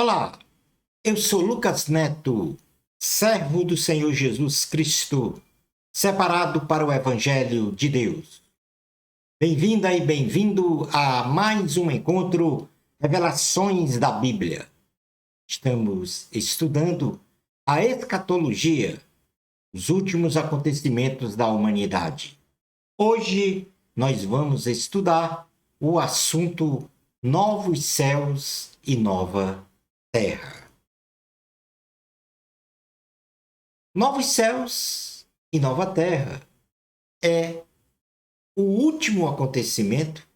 Olá, eu sou Lucas Neto, servo do Senhor Jesus Cristo, separado para o Evangelho de Deus. Bem-vinda e bem-vindo a mais um encontro Revelações da Bíblia. Estamos estudando a escatologia, os últimos acontecimentos da humanidade. Hoje nós vamos estudar o assunto Novos Céus e Nova Terra. Novos céus e nova terra é o último acontecimento,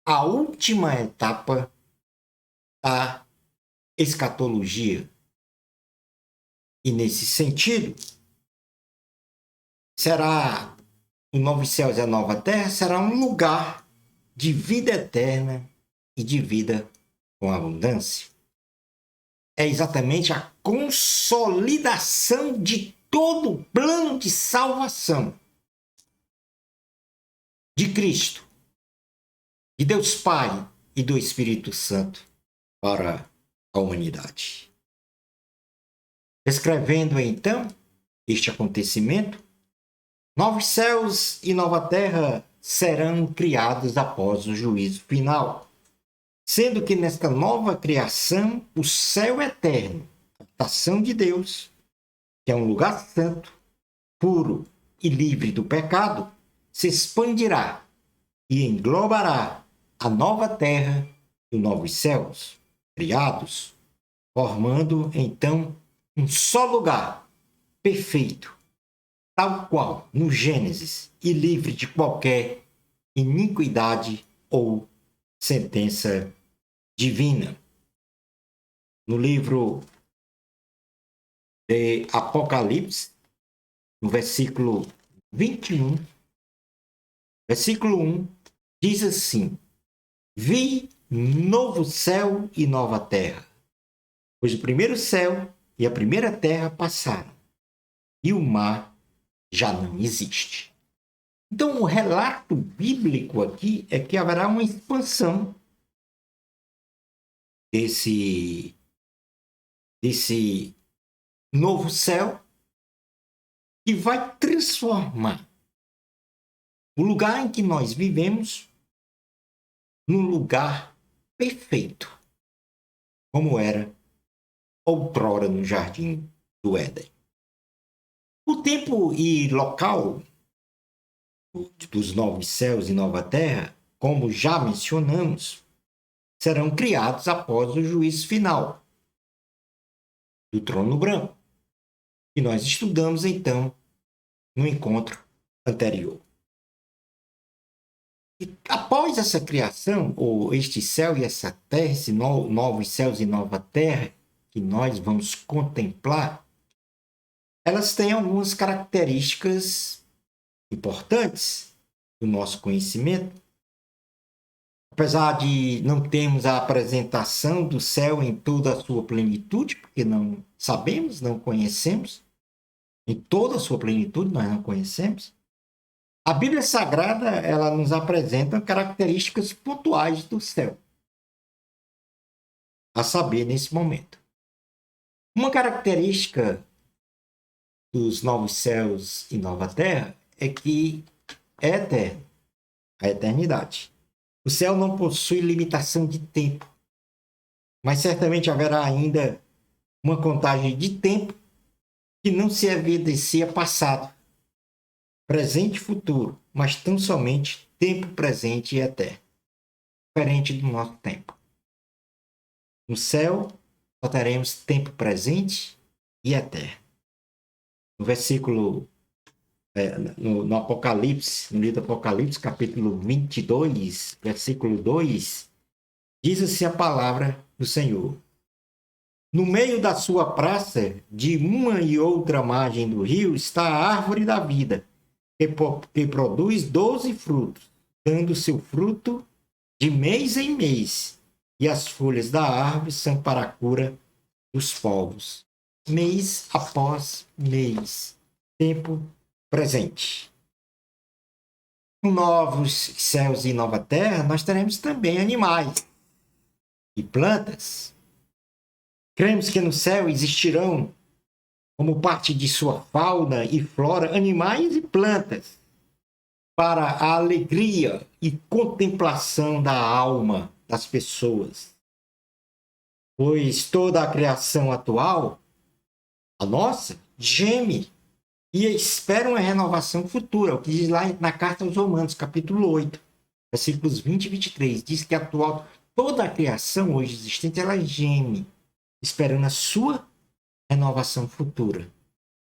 a última etapa da escatologia. E nesse sentido, será o novos céus e a nova terra será um lugar de vida eterna e de vida com abundância. É exatamente a consolidação de todo o plano de salvação de Cristo, de Deus Pai e do Espírito Santo para a humanidade. Descrevendo então este acontecimento, novos céus e nova terra serão criados após o juízo final, sendo que nesta nova criação o céu eterno, a habitação de Deus, que é um lugar santo, puro e livre do pecado, se expandirá e englobará a nova terra e os novos céus criados, formando então um só lugar perfeito, tal qual no Gênesis, e livre de qualquer iniquidade ou sentença divina. No livro de Apocalipse, no versículo 21, versículo 1, diz assim: Vi novo céu e nova terra, pois o primeiro céu e a primeira terra passaram, e o mar já não existe. Então, o relato bíblico aqui é que haverá uma expansão desse novo céu que vai transformar o lugar em que nós vivemos num lugar perfeito, como era outrora no jardim do Éden. O tempo e local dos novos céus e nova terra, como já mencionamos, serão criados após o juízo final do trono branco, que nós estudamos então no encontro anterior. E após essa criação, ou este céu e essa terra, esses novos céus e nova terra que nós vamos contemplar, elas têm algumas características importantes do nosso conhecimento. Apesar de não termos a apresentação do céu em toda a sua plenitude, porque não sabemos, não conhecemos, em toda a sua plenitude nós não conhecemos, a Bíblia Sagrada ela nos apresenta características pontuais do céu, a saber, nesse momento. Uma característica dos novos céus e nova terra é que é eterno, a eternidade. O céu não possui limitação de tempo, mas certamente haverá ainda uma contagem de tempo que não se evidencia passado, presente e futuro, mas tão somente tempo presente e eterno, diferente do nosso tempo. No céu, só teremos tempo presente e eterno. No versículo, no Apocalipse, no livro do Apocalipse, capítulo 22, versículo 2, diz assim a palavra do Senhor: No meio da sua praça, de uma e outra margem do rio, está a árvore da vida, que produz 12 frutos, dando seu fruto de mês em mês, e as folhas da árvore são para a cura dos povos. Mês após mês, tempo presente. Com novos céus e nova terra, nós teremos também animais e plantas. Cremos que no céu existirão, como parte de sua fauna e flora, animais e plantas, para a alegria e contemplação da alma das pessoas. Pois toda a criação atual, a nossa, geme e espera uma renovação futura. O que diz lá na carta aos Romanos, capítulo 8, versículos 20 e 23. Diz que toda a criação hoje existente, ela geme, esperando a sua renovação futura.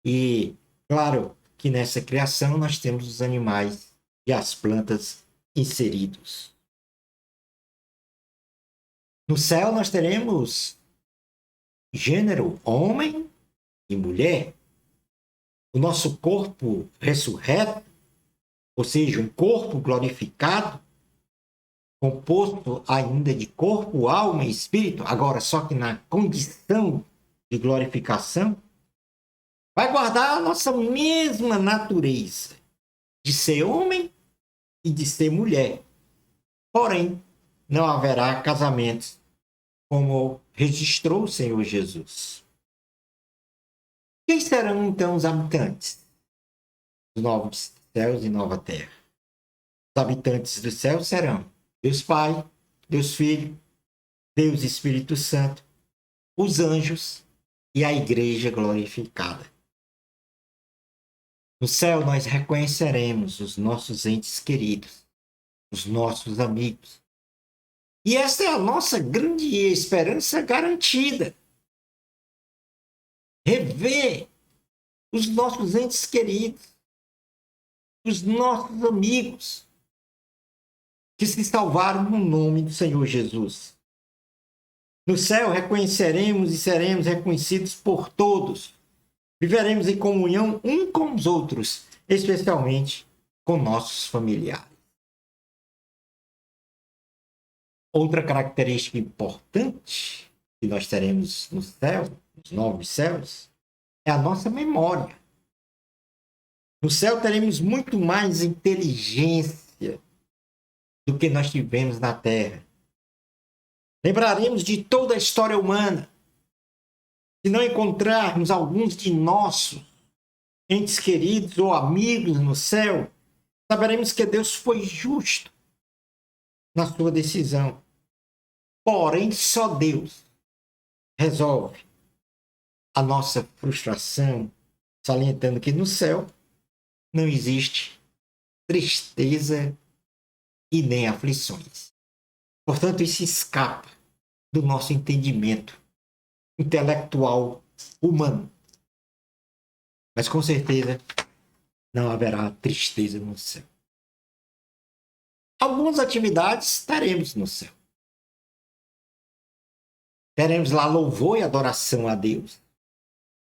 E, claro, que nessa criação nós temos os animais e as plantas inseridos. No céu nós teremos gênero homem e mulher. O nosso corpo ressurreto, ou seja, um corpo glorificado, composto ainda de corpo, alma e espírito, agora só que na condição de glorificação, vai guardar a nossa mesma natureza de ser homem e de ser mulher. Porém, não haverá casamentos como registrou o Senhor Jesus. Quem serão então os habitantes dos novos céus e nova terra? Os habitantes do céu serão Deus Pai, Deus Filho, Deus Espírito Santo, os anjos e a igreja glorificada. No céu nós reconheceremos os nossos entes queridos, os nossos amigos. E essa é a nossa grande esperança garantida. Rever os nossos entes queridos, os nossos amigos, que se salvaram no nome do Senhor Jesus. No céu reconheceremos e seremos reconhecidos por todos. Viveremos em comunhão um com os outros, especialmente com nossos familiares. Outra característica importante que nós teremos no céu, nos novos céus, é a nossa memória. No céu teremos muito mais inteligência do que nós tivemos na terra. Lembraremos de toda a história humana. Se não encontrarmos alguns de nossos entes queridos ou amigos no céu, saberemos que Deus foi justo na sua decisão. Porém, só Deus resolve a nossa frustração, salientando que no céu não existe tristeza e nem aflições. Portanto, isso escapa do nosso entendimento intelectual humano. Mas com certeza não haverá tristeza no céu. Algumas atividades teremos no céu. Teremos lá louvor e adoração a Deus.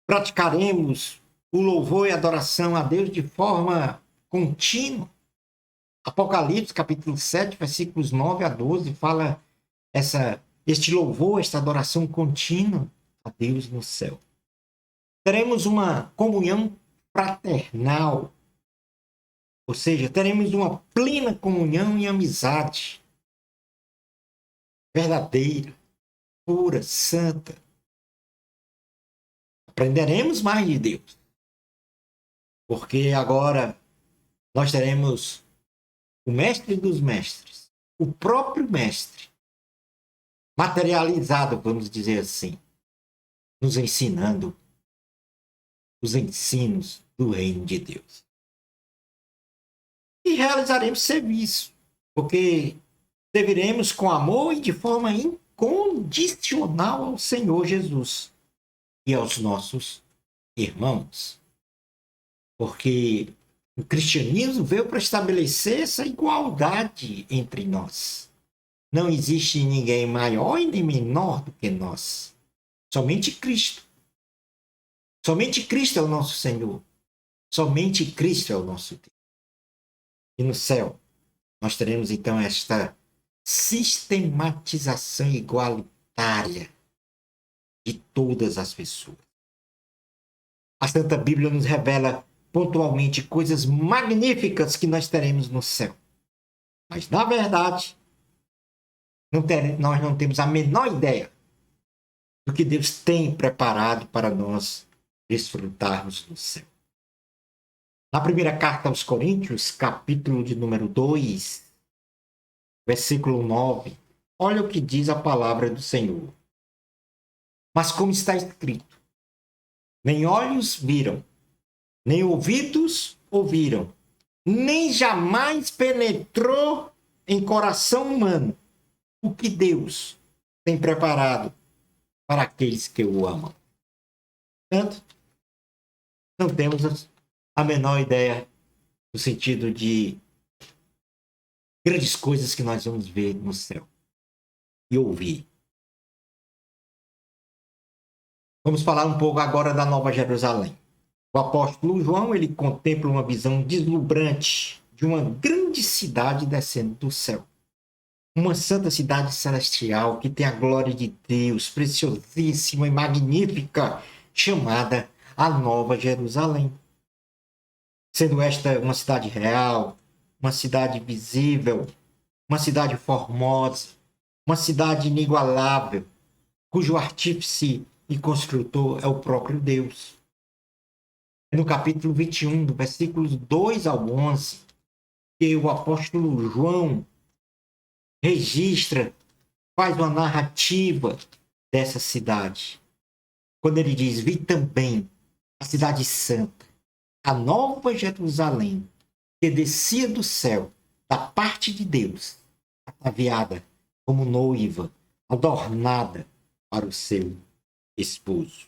Praticaremos o louvor e adoração a Deus de forma contínua. Apocalipse, capítulo 7, versículos 9 a 12, fala este louvor, esta adoração contínua a Deus no céu. Teremos uma comunhão fraternal, ou seja, teremos uma plena comunhão e amizade verdadeira, pura, santa. Aprenderemos mais de Deus, porque agora nós teremos o mestre dos mestres, o próprio mestre, materializado, vamos dizer assim, nos ensinando os ensinos do reino de Deus. E realizaremos serviço, porque serviremos com amor e de forma incondicional ao Senhor Jesus e aos nossos irmãos. Porque o cristianismo veio para estabelecer essa igualdade entre nós. Não existe ninguém maior e nem menor do que nós. Somente Cristo. Somente Cristo é o nosso Senhor. Somente Cristo é o nosso Deus. E no céu, nós teremos então esta sistematização igualitária de todas as pessoas. A Santa Bíblia nos revela pontualmente coisas magníficas que nós teremos no céu. Mas, na verdade, nós não temos a menor ideia do que Deus tem preparado para nós desfrutarmos no céu. Na primeira carta aos Coríntios, capítulo de número 2, versículo 9, olha o que diz a palavra do Senhor. Mas como está escrito, nem olhos viram, nem ouvidos ouviram, nem jamais penetrou em coração humano o que Deus tem preparado para aqueles que o amam. Portanto, não temos a menor ideia no sentido de grandes coisas que nós vamos ver no céu e ouvir. Vamos falar um pouco agora da Nova Jerusalém. O apóstolo João, ele contempla uma visão deslumbrante de uma grande cidade descendo do céu. Uma santa cidade celestial que tem a glória de Deus, preciosíssima e magnífica, chamada a Nova Jerusalém. Sendo esta uma cidade real, uma cidade visível, uma cidade formosa, uma cidade inigualável, cujo artífice e construtor é o próprio Deus. No capítulo 21, do versículos 2 ao 11, que o apóstolo João registra, faz uma narrativa dessa cidade. Quando ele diz, vi também a cidade santa, a nova Jerusalém, que descia do céu, da parte de Deus, ataviada como noiva, adornada para o seu esposo.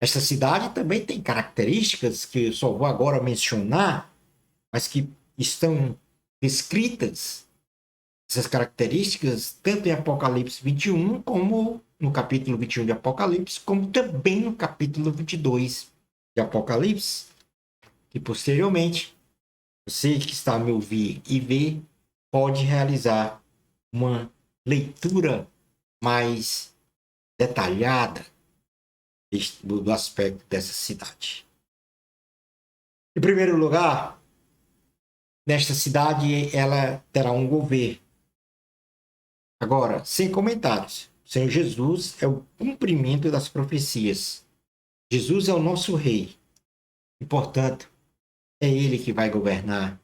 Esta cidade também tem características que eu só vou agora mencionar, mas que estão descritas, essas características, tanto em Apocalipse 21, como no capítulo 21 de Apocalipse, como também no capítulo 22 de Apocalipse, que posteriormente, você que está a me ouvir e ver, pode realizar uma leitura mais detalhada do aspecto dessa cidade. Em primeiro lugar, nesta cidade ela terá um governo. Agora, sem comentários, o Senhor Jesus é o cumprimento das profecias. Jesus é o nosso rei e, portanto, é ele que vai governar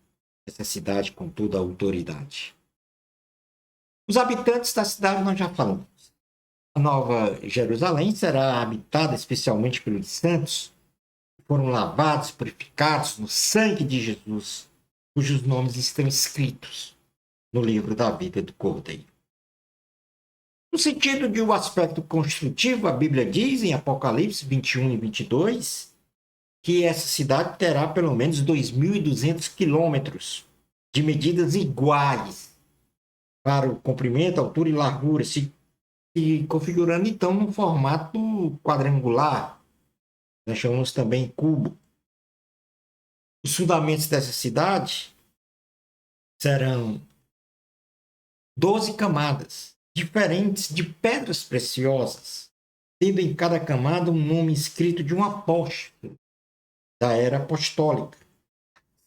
essa cidade com toda a autoridade. Os habitantes da cidade nós já falamos. A Nova Jerusalém será habitada especialmente pelos santos que foram lavados, purificados no sangue de Jesus, cujos nomes estão escritos no livro da vida do Cordeiro. No sentido de um aspecto construtivo, a Bíblia diz em Apocalipse 21 e 22 que essa cidade terá pelo menos 2.200 quilômetros de medidas iguais para o comprimento, altura e largura, se configurando então num formato quadrangular, nós chamamos também cubo. Os fundamentos dessa cidade serão 12 camadas diferentes de pedras preciosas, tendo em cada camada um nome escrito de um apóstolo da era apostólica,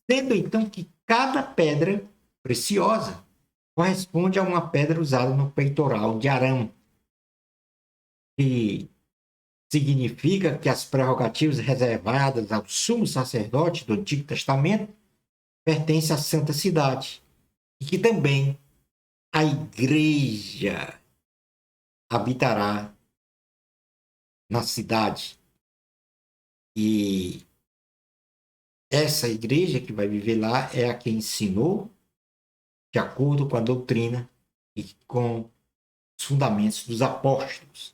sendo então que cada pedra preciosa corresponde a uma pedra usada no peitoral de Arão, que significa que as prerrogativas reservadas ao sumo sacerdote do Antigo Testamento pertencem à Santa Cidade e que também a igreja habitará na cidade. E essa igreja que vai viver lá é a que ensinou de acordo com a doutrina e com os fundamentos dos apóstolos.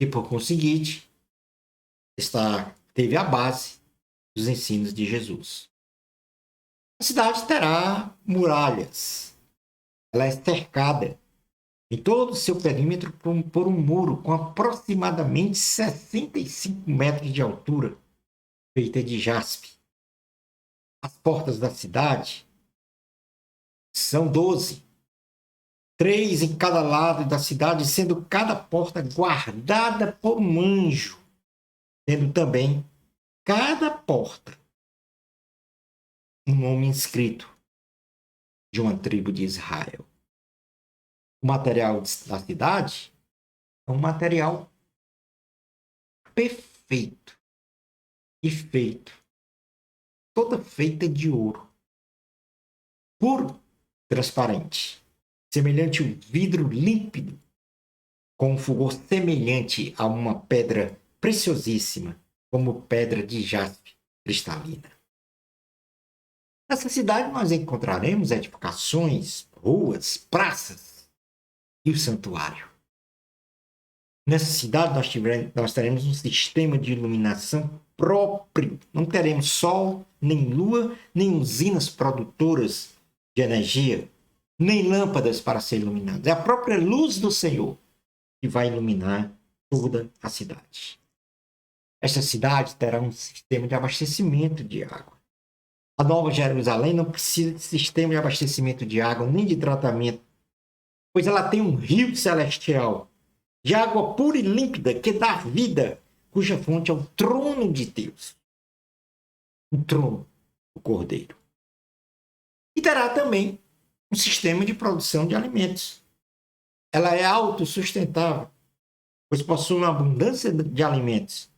E, por conseguinte, teve a base dos ensinos de Jesus. A cidade terá muralhas. Ela é cercada em todo o seu perímetro por um muro com aproximadamente 65 metros de altura, feita de jaspe. As portas da cidade são 12, 3 em cada lado da cidade, sendo cada porta guardada por um anjo, tendo também cada porta um nome inscrito de uma tribo de Israel. O material da cidade É um material perfeito e feito, toda feita de ouro, puro, transparente, semelhante ao vidro límpido, com um fulgor semelhante a uma pedra preciosíssima, como pedra de jaspe cristalina. Nessa cidade nós encontraremos edificações, ruas, praças e o santuário. Nessa cidade nós teremos um sistema de iluminação próprio. Não teremos sol, nem lua, nem usinas produtoras de energia, nem lâmpadas para ser iluminadas. É a própria luz do Senhor que vai iluminar toda a cidade. Esta cidade terá um sistema de abastecimento de água. A Nova Jerusalém não precisa de sistema de abastecimento de água, nem de tratamento, pois ela tem um rio celestial de água pura e límpida que dá vida, cuja fonte é o trono de Deus. O trono do Cordeiro. E terá também um sistema de produção de alimentos. Ela é autossustentável, pois possui uma abundância de alimentos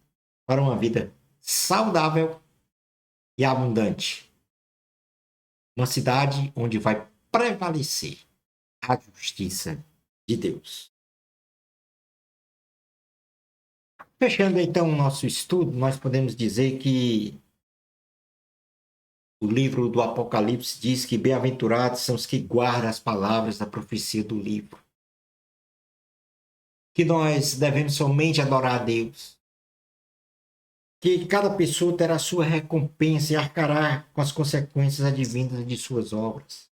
para uma vida saudável e abundante. Uma cidade onde vai prevalecer a justiça de Deus. Fechando então o nosso estudo, nós podemos dizer que o livro do Apocalipse diz que bem-aventurados são os que guardam as palavras da profecia do livro. Que nós devemos somente adorar a Deus. Que cada pessoa terá sua recompensa e arcará com as consequências advindas de suas obras.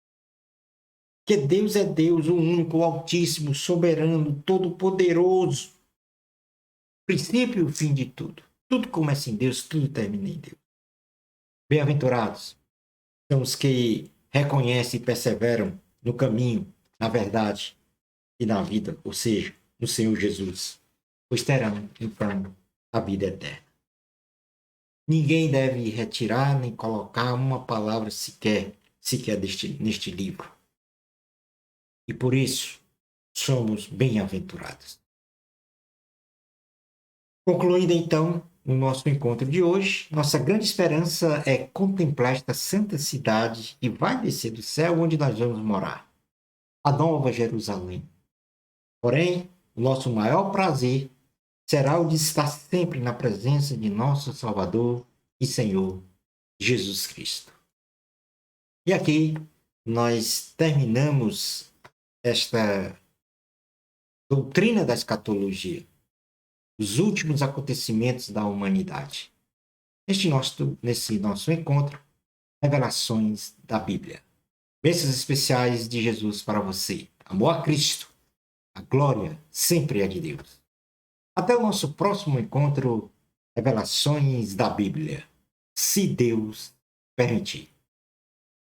Que Deus é Deus, o único, o Altíssimo, soberano, todo-poderoso. Princípio e o fim de tudo. Tudo começa em Deus, tudo termina em Deus. Bem-aventurados são os que reconhecem e perseveram no caminho, na verdade e na vida, ou seja, no Senhor Jesus, pois terão, então, a vida eterna. Ninguém deve retirar nem colocar uma palavra sequer neste livro. E por isso, somos bem-aventurados. Concluindo, então, o nosso encontro de hoje, nossa grande esperança é contemplar esta santa cidade que vai descer do céu onde nós vamos morar, a Nova Jerusalém. Porém, o nosso maior prazer será o de estar sempre na presença de nosso Salvador e Senhor, Jesus Cristo. E aqui nós terminamos esta doutrina da escatologia, os últimos acontecimentos da humanidade. Nesse nosso encontro, revelações da Bíblia. Bênçãos especiais de Jesus para você. Amor a Cristo. A glória sempre é de Deus. Até o nosso próximo encontro, revelações da Bíblia. Se Deus permitir.